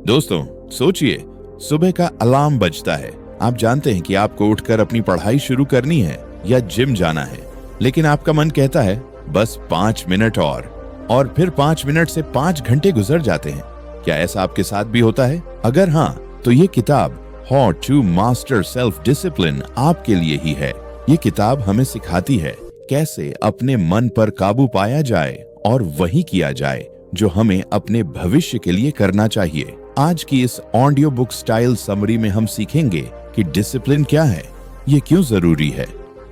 दोस्तों, सोचिए, सुबह का अलार्म बजता है। आप जानते हैं कि आपको उठकर अपनी पढ़ाई शुरू करनी है या जिम जाना है, लेकिन आपका मन कहता है बस 5 मिनट और फिर 5 मिनट से 5 घंटे गुजर जाते हैं। क्या ऐसा आपके साथ भी होता है? अगर हाँ, तो ये किताब how to master self discipline आपके लिए ही है। ये किताब हमें सिखाती है कैसे अपने मन पर काबू पाया जाए और वही किया जाए जो हमें अपने भविष्य के लिए करना चाहिए। आज की इस ऑडियो बुक स्टाइल समरी में हम सीखेंगे कि डिसिप्लिन क्या है, ये क्यों जरूरी है,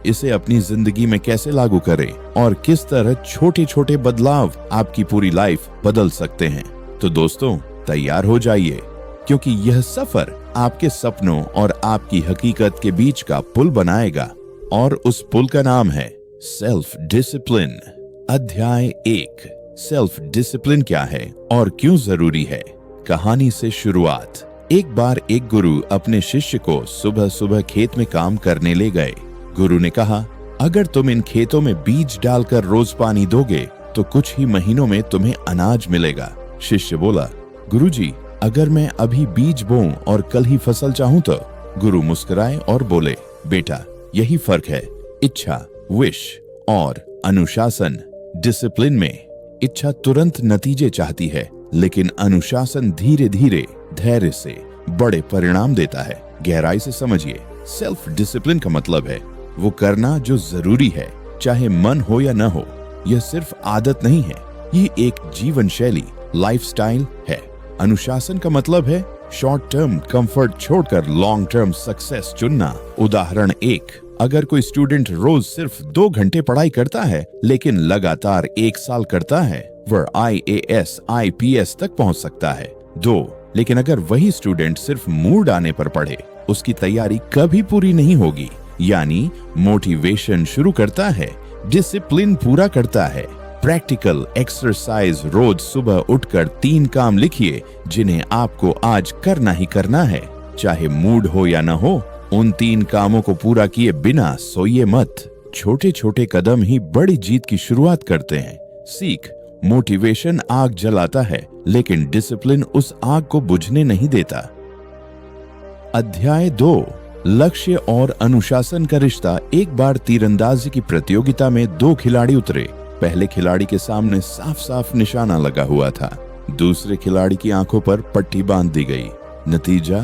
इसे अपनी जिंदगी में कैसे लागू करें और किस तरह छोटे छोटे बदलाव आपकी पूरी लाइफ बदल सकते हैं। तो दोस्तों, तैयार हो जाइए, क्योंकि यह सफर आपके सपनों और आपकी हकीकत के बीच का पुल बनाएगा, और उस पुल का नाम है सेल्फ डिसिप्लिन। अध्याय 1, सेल्फ डिसिप्लिन क्या है और क्यों जरूरी है। कहानी से शुरुआत। एक बार एक गुरु अपने शिष्य को सुबह सुबह खेत में काम करने ले गए। गुरु ने कहा, अगर तुम इन खेतों में बीज डालकर रोज पानी दोगे तो कुछ ही महीनों में तुम्हें अनाज मिलेगा। शिष्य बोला, गुरुजी, अगर मैं अभी बीज बोऊं और कल ही फसल चाहूं तो? गुरु मुस्कुराए और बोले, बेटा, यही फर्क है इच्छा, विश और अनुशासन। डिसिप्लिन में इच्छा तुरंत नतीजे चाहती है, लेकिन अनुशासन धीरे धीरे धैर्य से बड़े परिणाम देता है। गहराई से समझिए, सेल्फ डिसिप्लिन का मतलब है वो करना जो जरूरी है, चाहे मन हो या न हो। यह सिर्फ आदत नहीं है, ये एक जीवन शैली, लाइफस्टाइल है। अनुशासन का मतलब है शॉर्ट टर्म कंफर्ट छोड़कर लॉन्ग टर्म सक्सेस चुनना। उदाहरण 1, अगर कोई स्टूडेंट रोज सिर्फ 2 घंटे पढ़ाई करता है लेकिन लगातार 1 साल करता है, वह IAS, IPS तक पहुंच सकता है। 2, लेकिन अगर वही स्टूडेंट सिर्फ मूड आने पर पढ़े, उसकी तैयारी कभी पूरी नहीं होगी। यानी मोटिवेशन शुरू करता है, डिसिप्लिन पूरा करता है। प्रैक्टिकल एक्सरसाइज, रोज सुबह उठकर 3 काम लिखिए जिन्हें आपको आज करना ही करना है, चाहे मूड हो या न हो। उन 3 कामों को पूरा किए बिना सोइए मत। छोटे छोटे कदम ही बड़ी जीत की शुरुआत करते हैं। सीख, मोटिवेशन आग जलाता है, लेकिन डिसिप्लिन उस आग को बुझने नहीं देता। अध्याय 2, लक्ष्य और अनुशासन का रिश्ता। एक बार तीरंदाजी की प्रतियोगिता में 2 खिलाड़ी उतरे। पहले खिलाड़ी के सामने साफ साफ निशाना लगा हुआ था, दूसरे खिलाड़ी की आंखों पर पट्टी बांध दी गई। नतीजा,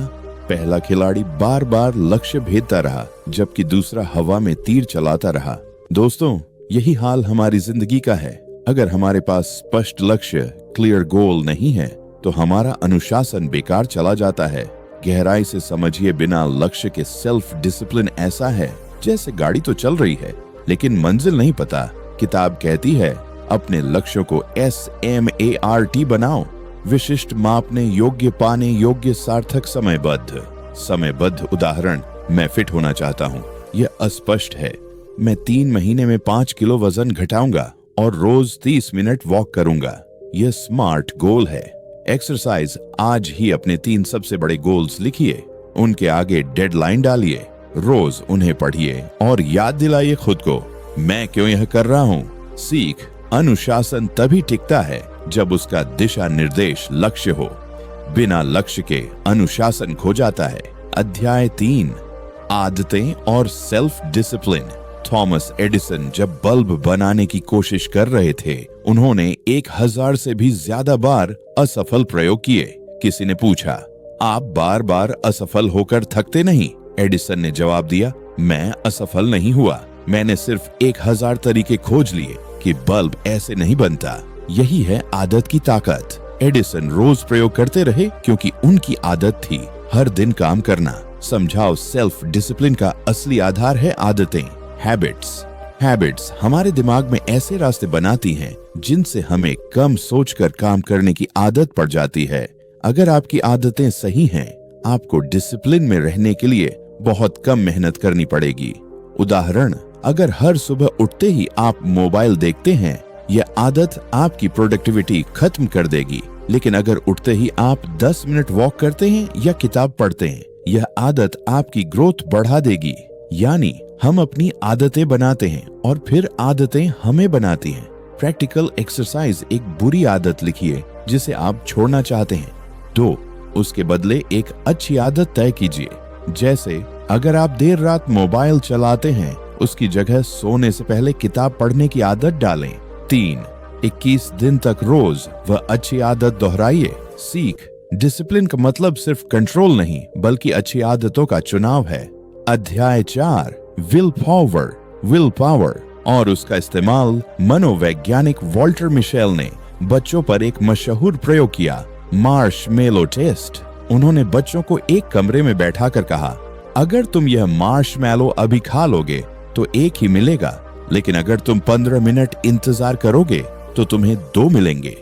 पहला खिलाड़ी बार बार लक्ष्य भेदता रहा, जबकि दूसरा हवा में तीर चलाता रहा। दोस्तों, यही हाल हमारी जिंदगी का है। अगर हमारे पास स्पष्ट लक्ष्य, क्लियर गोल नहीं है, तो हमारा अनुशासन बेकार चला जाता है। गहराई से समझिए, बिना लक्ष्य के सेल्फ डिसिप्लिन ऐसा है जैसे गाड़ी तो चल रही है लेकिन मंजिल नहीं पता। किताब कहती है, अपने लक्ष्यों को SMART बनाओ, विशिष्ट, मापने योग्य, पाने योग्य, सार्थक, समयबद्ध। उदाहरण, मैं फिट होना चाहता हूँ। यह अस्पष्ट है, मैं 3 महीने में 5 किलो वजन घटाऊंगा और रोज 30 मिनट वॉक करूंगा। यह स्मार्ट गोल है। एक्सरसाइज, आज ही अपने 3 सबसे बड़े गोल्स लिखिए, उनके आगे डेडलाइन डालिए, रोज उन्हें पढ़िए और याद दिलाइए खुद को, मैं क्यों यह कर रहा हूँ। सीख, अनुशासन तभी टिकता है जब उसका दिशा निर्देश लक्ष्य हो। बिना लक्ष्य के अनुशासन खो जाता है। अध्याय 3, आदतें और सेल्फ डिसिप्लिन। थॉमस एडिसन जब बल्ब बनाने की कोशिश कर रहे थे, उन्होंने 1000 से भी ज्यादा बार असफल प्रयोग किए। किसी ने पूछा, आप बार बार असफल होकर थकते नहीं? एडिसन ने जवाब दिया, मैं असफल नहीं हुआ, मैंने सिर्फ 1000 तरीके खोज लिए कि बल्ब ऐसे नहीं बनता। यही है आदत की ताकत। एडिसन रोज प्रयोग करते रहे क्योंकि उनकी आदत थी हर दिन काम करना। समझाओ, सेल्फ डिसिप्लिन का असली आधार है आदतें, हैबिट्स हमारे दिमाग में ऐसे रास्ते बनाती हैं जिनसे हमें कम सोचकर काम करने की आदत पड़ जाती है। अगर आपकी आदतें सही हैं, आपको डिसिप्लिन में रहने के लिए बहुत कम मेहनत करनी पड़ेगी। उदाहरण, अगर हर सुबह उठते ही आप मोबाइल देखते हैं, यह आदत आपकी प्रोडक्टिविटी खत्म कर देगी। लेकिन अगर उठते ही आप 10 मिनट वॉक करते हैं या किताब पढ़ते हैं, यह आदत आपकी ग्रोथ बढ़ा देगी। यानी हम अपनी आदतें बनाते हैं और फिर आदतें हमें बनाती हैं। प्रैक्टिकल एक्सरसाइज, एक बुरी आदत लिखिए जिसे आप छोड़ना चाहते हैं। 2, उसके बदले एक अच्छी आदत तय कीजिए। जैसे अगर आप देर रात मोबाइल चलाते हैं, उसकी जगह सोने से पहले किताब पढ़ने की आदत डालें। 3. 21 दिन तक रोज वह अच्छी आदत दोहराइए। सीख, डिसिप्लिन का मतलब सिर्फ कंट्रोल नहीं बल्कि अच्छी आदतों का चुनाव है। अध्याय 4, विल पावर और उसका इस्तेमाल। मनोवैज्ञानिक वॉल्टर मिशेल ने बच्चों पर एक मशहूर प्रयोग किया, मार्शमेलो टेस्ट। उन्होंने बच्चों को एक कमरे में बैठाकर कहा, अगर तुम यह मार्शमेलो अभी खा लोगे तो 1 ही मिलेगा, लेकिन अगर तुम 15 मिनट इंतजार करोगे तो तुम्हें 2 मिलेंगे।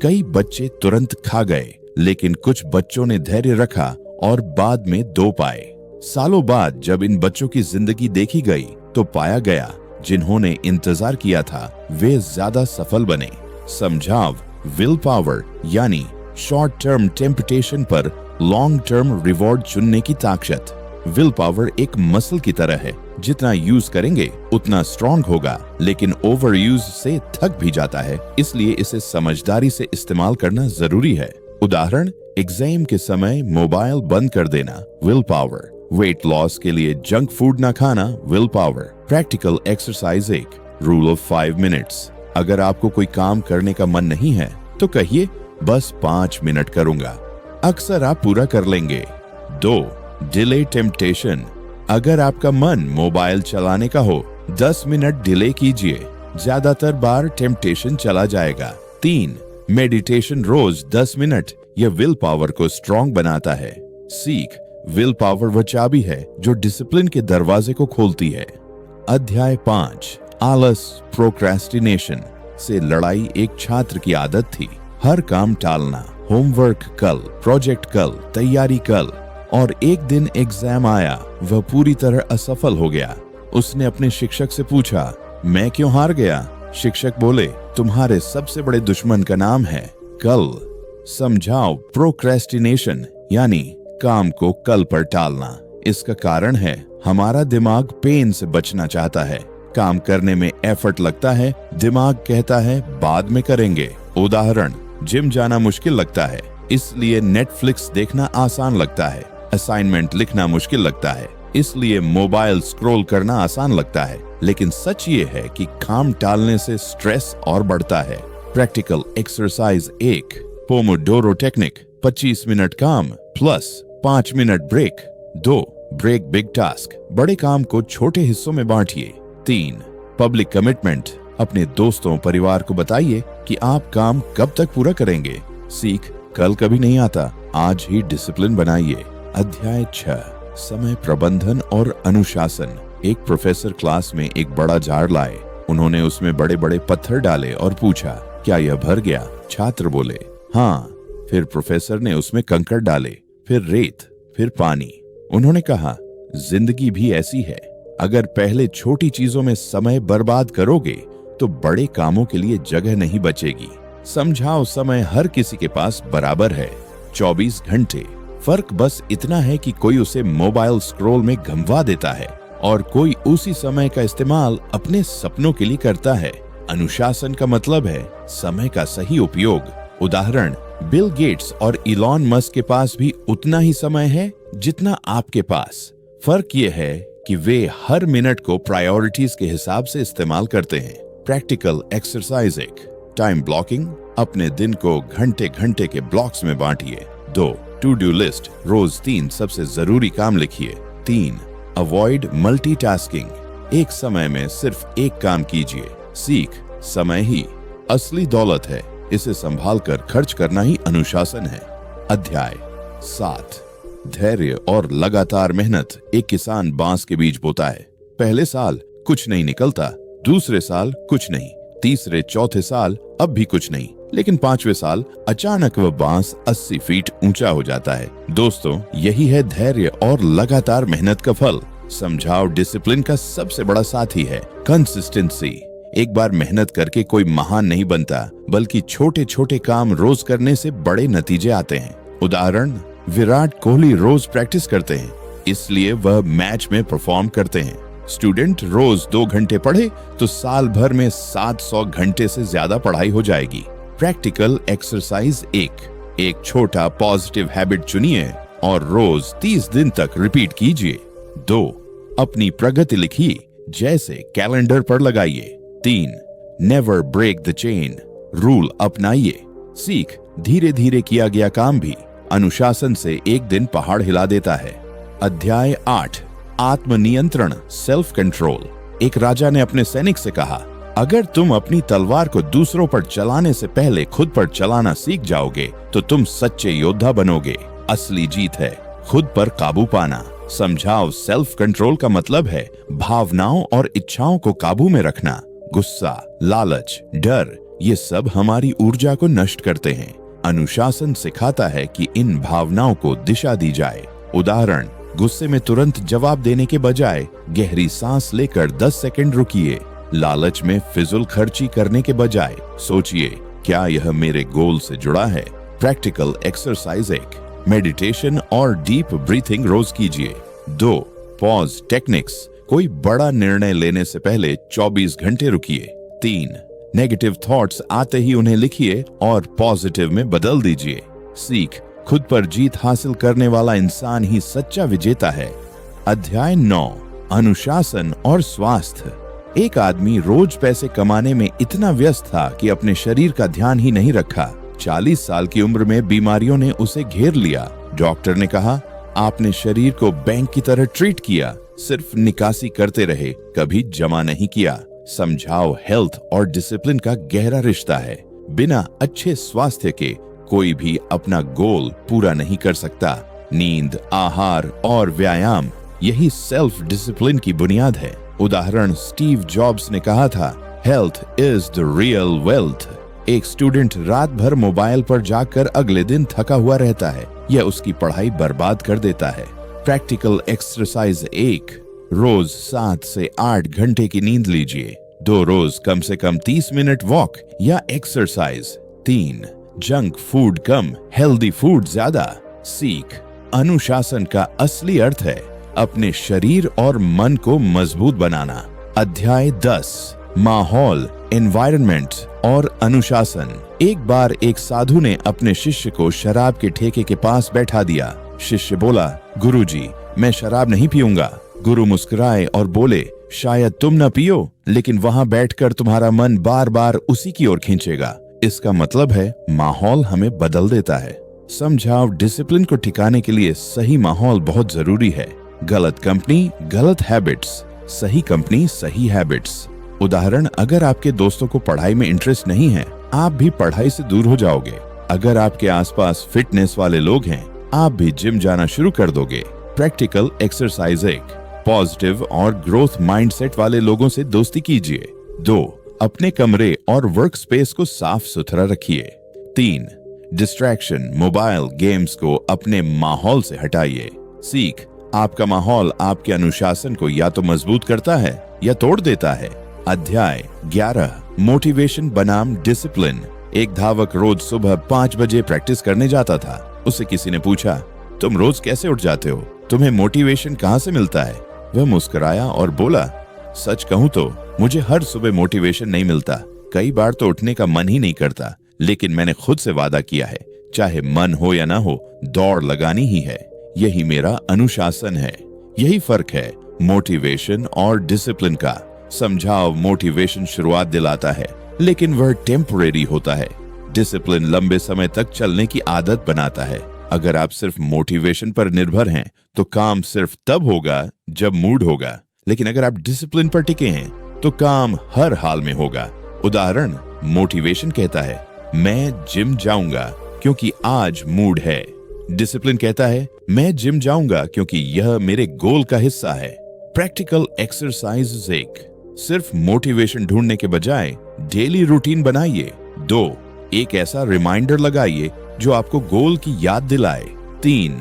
कई बच्चे तुरंत खा गए, लेकिन कुछ बच्चों ने धैर्य रखा और बाद में 2 पाए। सालों बाद जब इन बच्चों की जिंदगी देखी गई तो पाया गया जिन्होंने इंतजार किया था वे ज्यादा सफल बने। समझाव, विल पावर यानी शॉर्ट टर्म टेम्पटेशन पर लॉन्ग टर्म रिवॉर्ड चुनने की ताकत। विल पावर एक मसल की तरह है, जितना यूज करेंगे उतना स्ट्रॉन्ग होगा, लेकिन ओवर यूज से थक भी जाता है, इसलिए इसे समझदारी से इस्तेमाल करना जरूरी है। उदाहरण, एग्जाम के समय मोबाइल बंद कर देना, विल पावर। वेट लॉस के लिए जंक फूड ना खाना, will power. Practical exercise 1, rule of 5 minutes. अगर आपको कोई काम करने का मन नहीं है तो कहिए, बस 5 मिनट करूंगा, अक्सर आप पूरा कर लेंगे। 2. Delay temptation. अगर आपका मन मोबाइल चलाने का हो, 10 मिनट डिले कीजिए, ज्यादातर बार टेम्पटेशन चला जाएगा। 3. मेडिटेशन रोज 10 मिनट, यह विल पावर को स्ट्रॉन्ग बनाता है। सीख, विल पावर वह चाबी है जो डिसिप्लिन के दरवाजे को खोलती है। अध्याय 5, आलस, प्रोक्रेस्टिनेशन से लड़ाई। एक छात्र की आदत थी हर काम टालना, होमवर्क कल, प्रोजेक्ट कल, तैयारी कल, और एक दिन एग्जाम आया, वह पूरी तरह असफल हो गया। उसने अपने शिक्षक से पूछा, मैं क्यों हार गया? शिक्षक बोले, तुम्हारे सबसे बड़े दुश्मन का नाम है कल। समझाओ, प्रोक्रेस्टिनेशन यानी काम को कल पर टालना। इसका कारण है हमारा दिमाग पेन से बचना चाहता है। काम करने में एफर्ट लगता है, दिमाग कहता है बाद में करेंगे। उदाहरण, जिम जाना मुश्किल लगता है, इसलिए नेटफ्लिक्स देखना आसान लगता है। असाइनमेंट लिखना मुश्किल लगता है, इसलिए मोबाइल स्क्रॉल करना आसान लगता है। लेकिन सच ये है कि काम टालने से स्ट्रेस और बढ़ता है। Practical exercise 1, pomodoro technique. 25 minute काम plus 5 minute break. 2. Break big task, बड़े काम को छोटे हिस्सों में बांटिए। 3. पब्लिक कमिटमेंट, अपने दोस्तों परिवार को बताइए कि आप काम कब तक पूरा करेंगे। सीख, कल कभी नहीं आता, आज ही डिसिप्लिन बनाइए। अध्याय 6, समय प्रबंधन और अनुशासन। एक प्रोफेसर क्लास में एक बड़ा जार लाए। उन्होंने उसमें बड़े बड़े पत्थर डाले और पूछा, क्या यह भर गया? छात्र बोले, हाँ। फिर प्रोफेसर ने उसमें कंकड़ डाले, फिर रेत, फिर पानी। उन्होंने कहा, जिंदगी भी ऐसी है, अगर पहले छोटी चीजों में समय बर्बाद करोगे तो बड़े कामों के लिए जगह नहीं बचेगी। समझाओ, समय हर किसी के पास बराबर है, 24 घंटे। फर्क बस इतना है कि कोई उसे मोबाइल स्क्रॉल में घंवा देता है और कोई उसी समय का इस्तेमाल अपने सपनों के लिए करता है। अनुशासन का मतलब है समय का सही उपयोग। उदाहरण, बिल गेट्स और इलॉन मस्क के पास भी उतना ही समय है जितना आपके पास। फर्क ये है कि वे हर मिनट को प्रायोरिटीज के हिसाब से इस्तेमाल करते हैं। Practical exercise 1, time blocking. अपने दिन को घंटे घंटे के ब्लॉक्स में बांटिए। 2. टू डू लिस्ट, रोज 3 सबसे जरूरी काम लिखिए। 3. अवॉइड मल्टीटास्किंग, एक समय में सिर्फ एक काम कीजिए। सीख, समय ही असली दौलत है, इसे संभाल कर खर्च करना ही अनुशासन है। अध्याय 7, धैर्य और लगातार मेहनत। एक किसान बांस के बीज बोता है। पहले साल कुछ नहीं निकलता, दूसरे साल कुछ नहीं, तीसरे चौथे साल अब भी कुछ नहीं, लेकिन 5वें साल अचानक वह बांस 80 फीट ऊंचा हो जाता है। दोस्तों, यही है धैर्य और लगातार मेहनत का फल। समझाओ, डिसिप्लिन का सबसे बड़ा साथी है कंसिस्टेंसी। एक बार मेहनत करके कोई महान नहीं बनता, बल्कि छोटे छोटे काम रोज करने से बड़े नतीजे आते हैं। उदाहरण, विराट कोहली रोज प्रैक्टिस करते हैं, इसलिए वह मैच में परफॉर्म करते हैं। स्टूडेंट रोज 2 घंटे पढ़े तो साल भर में 700 घंटे से ज्यादा पढ़ाई हो जाएगी। प्रैक्टिकल एक्सरसाइज 1, एक छोटा पॉजिटिव हैबिट चुनिए और रोज 30 दिन तक रिपीट कीजिए। 2. अपनी प्रगति लिखिए, जैसे कैलेंडर पर लगाइए। 3. Never break the chain rule अपनाइए। सीख धीरे धीरे किया गया काम भी अनुशासन से एक दिन पहाड़ हिला देता है। अध्याय 8 आत्मनियंत्रण सेल्फ कंट्रोल। एक राजा ने अपने सैनिक से कहा, अगर तुम अपनी तलवार को दूसरों पर चलाने से पहले खुद पर चलाना सीख जाओगे तो तुम सच्चे योद्धा बनोगे। असली जीत है खुद पर काबू पाना। समझाओ, सेल्फ कंट्रोल का मतलब है भावनाओं और इच्छाओं को काबू में रखना। गुस्सा, लालच, डर, ये सब हमारी ऊर्जा को नष्ट करते हैं। अनुशासन सिखाता है कि इन भावनाओं को दिशा दी जाए। उदाहरण, गुस्से में तुरंत जवाब देने के बजाय गहरी सांस लेकर 10 सेकंड रुकिए। लालच में फिजूल खर्ची करने के बजाय सोचिए, क्या यह मेरे गोल से जुड़ा है। प्रैक्टिकल एक्सरसाइज 1, मेडिटेशन और डीप ब्रीथिंग रोज कीजिए। 2. पॉज टेक्निक्स, कोई बड़ा निर्णय लेने से पहले 24 घंटे रुकिए। 3. नेगेटिव थॉट्स आते ही उन्हें लिखिए और पॉजिटिव में बदल दीजिए। सीख, खुद पर जीत हासिल करने वाला इंसान ही सच्चा विजेता है। अध्याय 9 अनुशासन और स्वास्थ्य। एक आदमी रोज पैसे कमाने में इतना व्यस्त था कि अपने शरीर का ध्यान ही नहीं रखा। 40 साल की उम्र में बीमारियों ने उसे घेर लिया। डॉक्टर ने कहा, आपने शरीर को बैंक की तरह ट्रीट किया, सिर्फ निकासी करते रहे, कभी जमा नहीं किया। समझाओ, हेल्थ और डिसिप्लिन का गहरा रिश्ता है। बिना अच्छे स्वास्थ्य के कोई भी अपना गोल पूरा नहीं कर सकता। नींद, आहार और व्यायाम, यही सेल्फ डिसिप्लिन की बुनियाद है। उदाहरण, स्टीव जॉब्स ने कहा था, health is the real wealth. एक स्टूडेंट रात भर मोबाइल पर जाकर अगले दिन थका हुआ रहता है, यह उसकी पढ़ाई बर्बाद कर देता है। प्रैक्टिकल एक्सरसाइज 1, रोज 7 से 8 घंटे की नींद लीजिए। 2 रोज कम से कम 30 मिनट वॉक या एक्सरसाइज। 3. जंक फूड कम, हेल्दी फूड ज्यादा। सीख, अनुशासन का असली अर्थ है अपने शरीर और मन को मजबूत बनाना। अध्याय 10 माहौल, एनवायरनमेंट और अनुशासन। एक बार एक साधु ने अपने शिष्य को शराब के ठेके के पास बैठा दिया। शिष्य बोला, गुरुजी, मैं शराब नहीं पीऊंगा। गुरु मुस्कुराए और बोले, शायद तुम न पियो, लेकिन वहां बैठकर तुम्हारा मन बार बार उसी की ओर खींचेगा। इसका मतलब है माहौल हमें बदल देता है। समझाओ, डिसिप्लिन को ठिकाने के लिए सही माहौल बहुत जरूरी है। गलत कंपनी, गलत हैबिट्स, सही कंपनी, सही हैबिट्स। उदाहरण, अगर आपके दोस्तों को पढ़ाई में इंटरेस्ट नहीं है, आप भी पढ़ाई से दूर हो जाओगे। अगर आपके आसपास फिटनेस वाले लोग हैं, आप भी जिम जाना शुरू कर दोगे। प्रैक्टिकल एक्सरसाइज 1, पॉजिटिव और ग्रोथ माइंडसेट वाले लोगों से दोस्ती कीजिए। 2. अपने कमरे और वर्क स्पेस को साफ सुथरा रखिए। 3. डिस्ट्रैक्शन, मोबाइल गेम्स को अपने माहौल से हटाइए। सीख, आपका माहौल आपके अनुशासन को या तो मजबूत करता है या तोड़ देता है। अध्याय 11 मोटिवेशन बनाम डिसिप्लिन। एक धावक रोज सुबह 5 बजे प्रैक्टिस करने जाता था। उससे किसी ने पूछा, तुम रोज कैसे उठ जाते हो? तुम्हें मोटिवेशन कहाँ से मिलता है? वह मुस्कुराया और बोला, सच कहूँ तो मुझे हर सुबह मोटिवेशन नहीं मिलता। कई बार तो उठने का मन ही नहीं करता, लेकिन मैंने खुद से वादा किया है, चाहे मन हो या ना हो, दौड़ लगानी ही है। यही मेरा अनुशासन है। यही फर्क है मोटिवेशन और डिसिप्लिन का। समझाओ, मोटिवेशन शुरुआत दिलाता है, लेकिन वह टेम्परेरी होता है। डिसिप्लिन लंबे समय तक चलने की आदत बनाता है। अगर आप सिर्फ मोटिवेशन पर निर्भर हैं, तो काम सिर्फ तब होगा जब मूड होगा, लेकिन अगर आप डिसिप्लिन पर टिके हैं, तो काम हर हाल में होगा। उदाहरण, मोटिवेशन कहता है, मैं जिम जाऊंगा क्योंकि आज मूड है। डिसिप्लिन कहता है, मैं जिम जाऊंगा क्योंकि यह मेरे गोल का हिस्सा है। प्रैक्टिकल एक्सरसाइज 1, सिर्फ मोटिवेशन ढूंढने के बजाय डेली रूटीन बनाइए। 2, एक ऐसा रिमाइंडर लगाइए जो आपको गोल की याद दिलाए। 3,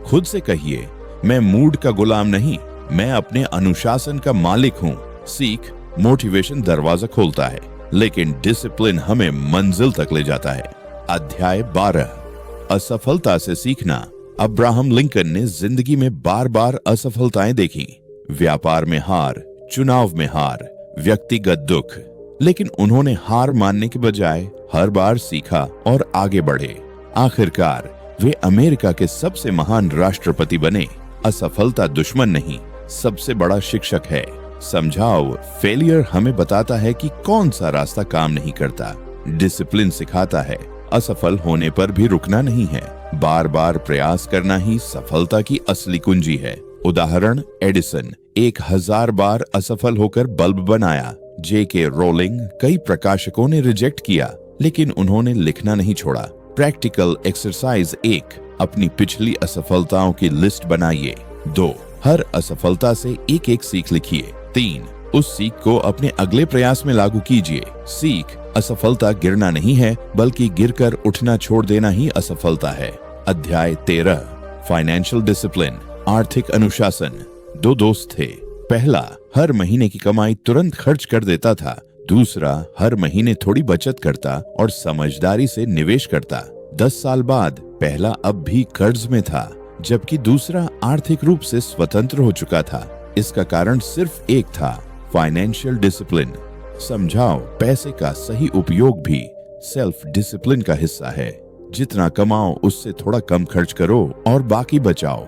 खुद से कहिए, मैं मूड का गुलाम नहीं, मैं अपने अनुशासन का मालिक हूँ। सीख, मोटिवेशन दरवाजा खोलता है, लेकिन डिसिप्लिन हमें मंजिल तक ले जाता है। अध्याय 12 असफलता से सीखना। अब्राहम लिंकन ने जिंदगी में बार बार असफलताएं देखी। व्यापार में हार, चुनाव में हार, व्यक्तिगत दुख, लेकिन उन्होंने हार मानने के बजाय हर बार सीखा और आगे बढ़े। आखिरकार वे अमेरिका के सबसे महान राष्ट्रपति बने। असफलता दुश्मन नहीं, सबसे बड़ा शिक्षक है। समझाओ, फेलियर हमें बताता है कि कौन सा रास्ता काम नहीं करता। डिसिप्लिन सिखाता है असफल होने पर भी रुकना नहीं है, बार बार प्रयास करना ही सफलता की असली कुंजी है। उदाहरण, एडिसन 1000 बार असफल होकर बल्ब बनाया। J.K. रोलिंग कई प्रकाशकों ने रिजेक्ट किया, लेकिन उन्होंने लिखना नहीं छोड़ा। प्रैक्टिकल एक्सरसाइज 1, अपनी पिछली असफलताओं की लिस्ट बनाइए। 2, हर असफलता से एक एक सीख लिखिए। 3, उस सीख को अपने अगले प्रयास में लागू कीजिए। सीख, असफलता गिरना नहीं है, बल्कि गिरकर उठना छोड़ देना ही असफलता है। अध्याय 13, फाइनेंशियल डिसिप्लिन, आर्थिक अनुशासन। 2 दोस्त थे। पहला हर महीने की कमाई तुरंत खर्च कर देता था, दूसरा हर महीने थोड़ी बचत करता और समझदारी से निवेश करता। 10 साल बाद पहला अब भी कर्ज में था, जबकि दूसरा आर्थिक रूप से स्वतंत्र हो चुका था। इसका कारण सिर्फ एक था, फाइनेंशियल डिसिप्लिन। समझाओ, पैसे का सही उपयोग भी सेल्फ डिसिप्लिन का हिस्सा है। जितना कमाओ उससे थोड़ा कम खर्च करो और बाकी बचाओ।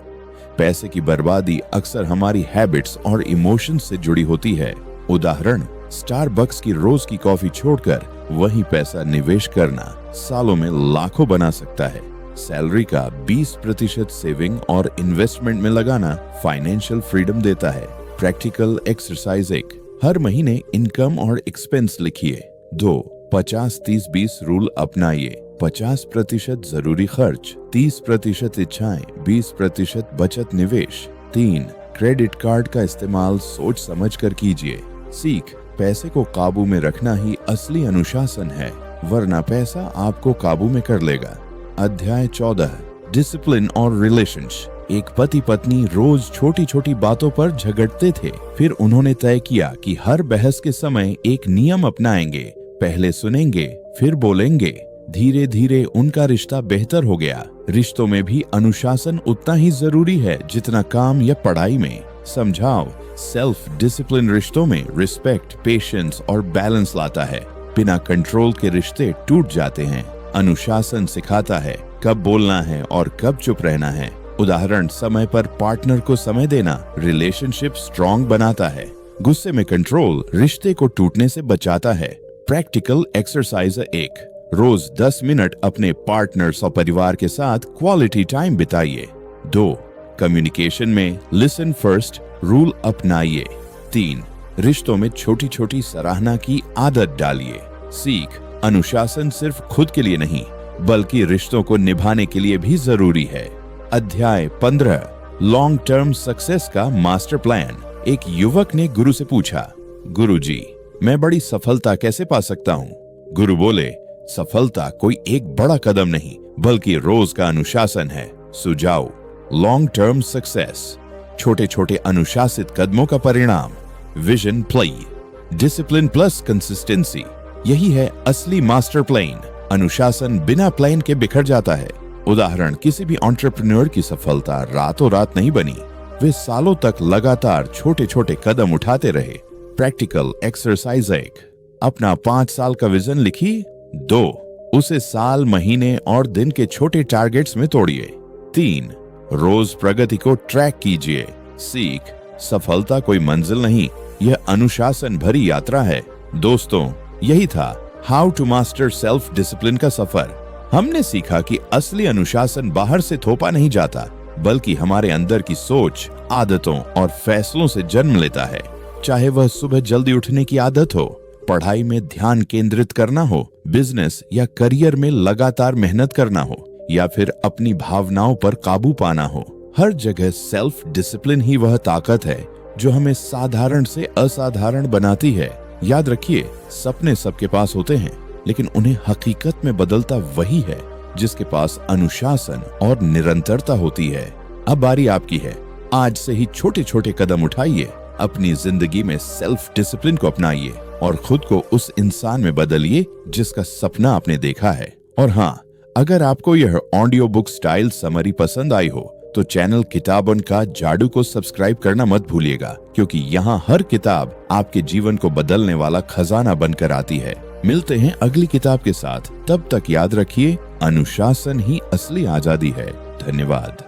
पैसे की बर्बादी अक्सर हमारी हैबिट्स और इमोशंस से जुड़ी होती है। उदाहरण, स्टारबक्स की रोज की कॉफी छोड़कर वही पैसा निवेश करना सालों में लाखों बना सकता है। सैलरी का 20% सेविंग और इन्वेस्टमेंट में लगाना फाइनेंशियल फ्रीडम देता है। प्रैक्टिकल एक्सरसाइज 1, हर महीने इनकम और एक्सपेंस लिखिए। 2, 50-30-20 रूल अपनाइए। 50% जरूरी खर्च, 30% इच्छाएं, 20% बचत निवेश। 3, क्रेडिट कार्ड का इस्तेमाल सोच समझ कर कीजिए। सीख, पैसे को काबू में रखना ही असली अनुशासन है, वरना पैसा आपको काबू में कर लेगा। अध्याय 14, डिसिप्लिन और रिलेशनशिप। एक पति पत्नी रोज छोटी छोटी बातों पर झगड़ते थे। फिर उन्होंने तय किया कि हर बहस के समय एक नियम अपनाएंगे, पहले सुनेंगे फिर बोलेंगे। धीरे धीरे उनका रिश्ता बेहतर हो गया। रिश्तों में भी अनुशासन उतना ही जरूरी है जितना काम या पढ़ाई में। समझाओ, सेल्फ डिसिप्लिन रिश्तों में रिस्पेक्ट, पेशेंस और बैलेंस लाता है। बिना कंट्रोल के रिश्ते टूट जाते हैं। अनुशासन सिखाता है कब बोलना है और कब चुप रहना है। उदाहरण, समय पर पार्टनर को समय देना रिलेशनशिप स्ट्रॉन्ग बनाता है। गुस्से में कंट्रोल रिश्ते को टूटने से बचाता है। प्रैक्टिकल एक्सरसाइज 1, रोज 10 मिनट अपने पार्टनर्स और परिवार के साथ क्वालिटी टाइम बिताइए। 2, कम्युनिकेशन में लिसन फर्स्ट रूल अपनाइए। 3, रिश्तों में छोटी छोटी सराहना की आदत डालिए। सीख, अनुशासन सिर्फ खुद के लिए नहीं, बल्कि रिश्तों को निभाने के लिए भी जरूरी है। अध्याय 15, लॉन्ग टर्म सक्सेस का मास्टर प्लान। एक युवक ने गुरु से पूछा, गुरुजी, मैं बड़ी सफलता कैसे पा सकता हूँ? गुरु बोले, सफलता कोई एक बड़ा कदम नहीं, बल्कि रोज का अनुशासन है। सुझाव, लॉन्ग टर्म सक्सेस, छोटे छोटे अनुशासित कदमों का परिणाम। Vision play, discipline plus consistency, यही है असली मास्टर प्लान। अनुशासन बिना प्लान के बिखर जाता है। उदाहरण, किसी भी एंटरप्रेन्योर की सफलता रातों रात नहीं बनी, वे सालों तक लगातार छोटे छोटे कदम उठाते रहे। प्रैक्टिकल एक्सरसाइज 1, अपना 5 साल का विजन लिखिए। 2, उसे साल, महीने और दिन के छोटे टारगेट्स में तोड़िए। 3, रोज प्रगति को ट्रैक कीजिए। सीख, सफलता कोई मंजिल नहीं, यह अनुशासन भरी यात्रा है। दोस्तों, यही था how to master self discipline का सफर। हमने सीखा कि असली अनुशासन बाहर से थोपा नहीं जाता, बल्कि हमारे अंदर की सोच, आदतों और फैसलों से जन्म लेता है। चाहे वह सुबह जल्दी उठने की आदत हो, पढ़ाई में ध्यान केंद्रित करना हो, बिजनेस या करियर में लगातार मेहनत करना हो, या फिर अपनी भावनाओं पर काबू पाना हो, हर जगह सेल्फ डिसिप्लिन ही वह ताकत है जो हमें साधारण से असाधारण बनाती है। याद रखिए, सपने सबके पास होते हैं, लेकिन उन्हें हकीकत में बदलता वही है जिसके पास अनुशासन और निरंतरता होती है। अब बारी आपकी है। आज से ही छोटे छोटे कदम उठाइए, अपनी जिंदगी में सेल्फ डिसिप्लिन को अपनाइए और खुद को उस इंसान में बदलिए जिसका सपना आपने देखा है। और हाँ, अगर आपको यह ऑडियो बुक स्टाइल समरी पसंद आई हो तो चैनल किताबन का जादू को सब्सक्राइब करना मत भूलिएगा, क्योंकि यहाँ हर किताब आपके जीवन को बदलने वाला खजाना बनकर आती है। मिलते हैं अगली किताब के साथ, तब तक याद रखिए, अनुशासन ही असली आजादी है। धन्यवाद।